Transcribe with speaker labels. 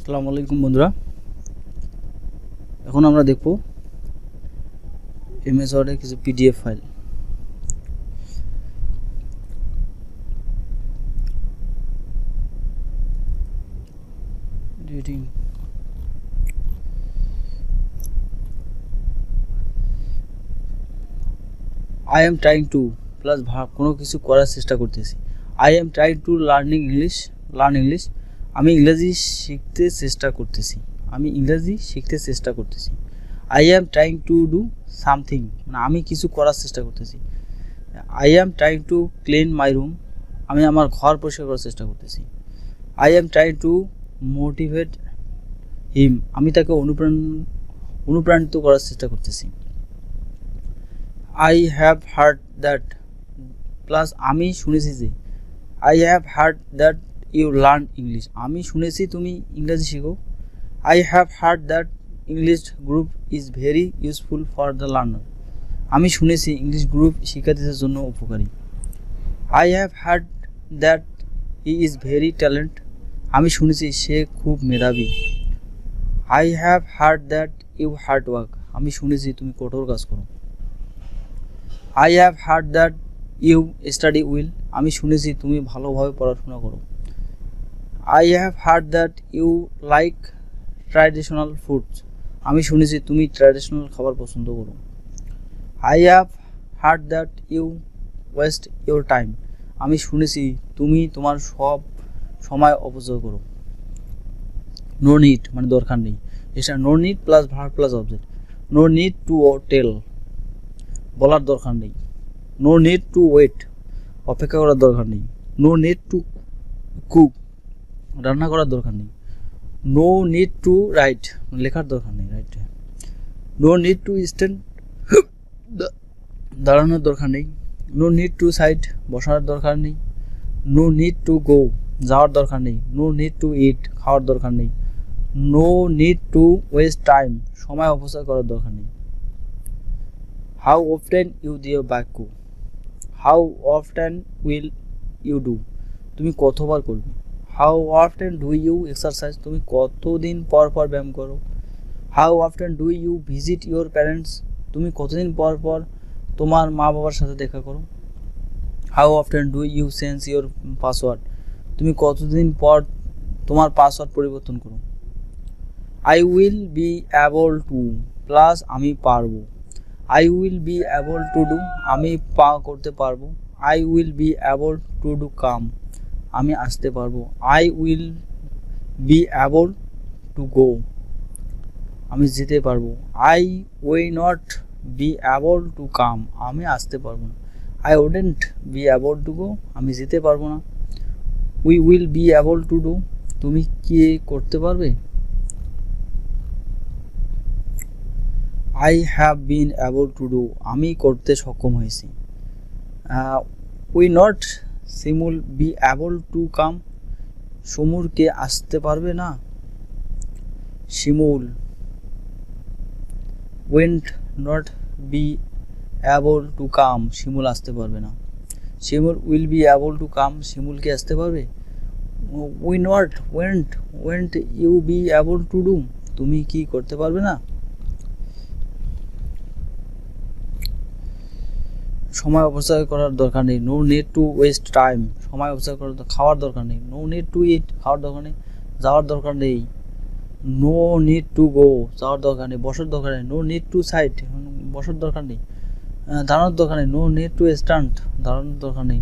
Speaker 1: আসসালামু আলাইকুম বন্ধুরা, এখন আমরা দেখব এমএস ওয়ার্ডের কিছু PDF file. Editing I am trying to plus verb, কোনো কিছু করার চেষ্টা করতেছি। I am trying to learn English, আমি ইংরেজি শিখতে চেষ্টা করতেছি। I am trying to do something, মানে আমি কিছু করার চেষ্টা করতেছি। I am trying to clean my room, আমি আমার ঘর পরিষ্কার করার চেষ্টা করতেছি। I am trying to motivate him, আমি তাকে অনুপ্রাণিত করার চেষ্টা করতেছি। I have heard that plus আমি শুনেছি যে, I have heard that you learn English, আমি শুনেছি তুমি ইংরেজি শিখো। I have heard that English group is very useful for the learner, আমি শুনেছি ইংলিশ গ্রুপ শিক্ষার্থীদের জন্য উপকারী। I have heard that he is very talent, আমি শুনেছি সে খুব মেধাবী। I have heard that you hard work, আমি শুনেছি তুমি কঠোর কাজ করো। I have heard that you study will, আমি শুনেছি তুমি ভালোভাবে পড়াশোনা করো। I have heard that you like traditional foods, আমি শুনেছি তুমি ট্র্যাডিশনাল খাবার পছন্দ করো। I have heard that you waste your time, আমি শুনেছি তুমি তোমার সব সময় অপচয় করো। নো নিড মানে দরকার নেই, এটা no need plus verb plus object. No need to tell, বলার দরকার নেই। নো নিড টু ওয়েট, অপেক্ষা করার দরকার নেই। নো নিড টু কুক, রান্না করার দরকার নেই। নো নিড টু রাইট, লেখার দরকার নেই। Write. No need to stand, দাঁড়ানোর দরকার নেই। নো নিড টু সাইড, বসার দরকার নেই। নো নিড টু গো, যাওয়ার দরকার নেই। নো নিড টু ইট, খাওয়ার দরকার নেই। No need to waste time, সময় অপচয় করার দরকার নেই। হাউ অফটেন ইউ দিয়ে বাক্য, how often will you do, তুমি কতবার করবে। How often do you exercise, তুমি কতদিন পর পর ব্যায়াম করো। How often do you visit your parents, তুমি কতদিন পর পর তোমার মা বাবার সাথে দেখা করো। How often do you change your password, তুমি কতদিন পর তোমার পাসওয়ার্ড পরিবর্তন করো। I will be able to plus আমি পারবো। I will be able to do, আমি করতে পারবো। I will be able to do come, আমি আসতে পারবো। I will be able to go, আমি যেতে পারবো। I will not be able to come, আমি আসতে পারবো না। I wouldn't be able to go, আমি যেতে পারবো না। We will be able to do, তুমি কি করতে পারবে। I have been able to do, আমি করতে সক্ষম হয়েছি। We not Shimul be able to come, সমুর কে আসতে পারবে না। Shimul won't not be able to come, Shimul আসতে পারবে না। Shimul will be able to come, Shimul কি আসতে পারবে। We not went you be able to do, তুমি কি করতে পারবে না। সময় অপচয় করার দরকার নেই। No need to waste time, সময় অপচয় করার, খাওয়ার দরকার নেই। নো নিড টু ইট, খাওয়ার দরকার নেই। যাওয়ার দরকার নেই। নো নিড টু গো, যাওয়ার দরকার নেই। বসার দরকার নেই। নো নিড টু সাইট, বসার দরকার নেই। দাঁড়ানোর দরকার নেই। নো নিড টু স্ট্যান্ড, দাঁড়ানোর দরকার নেই।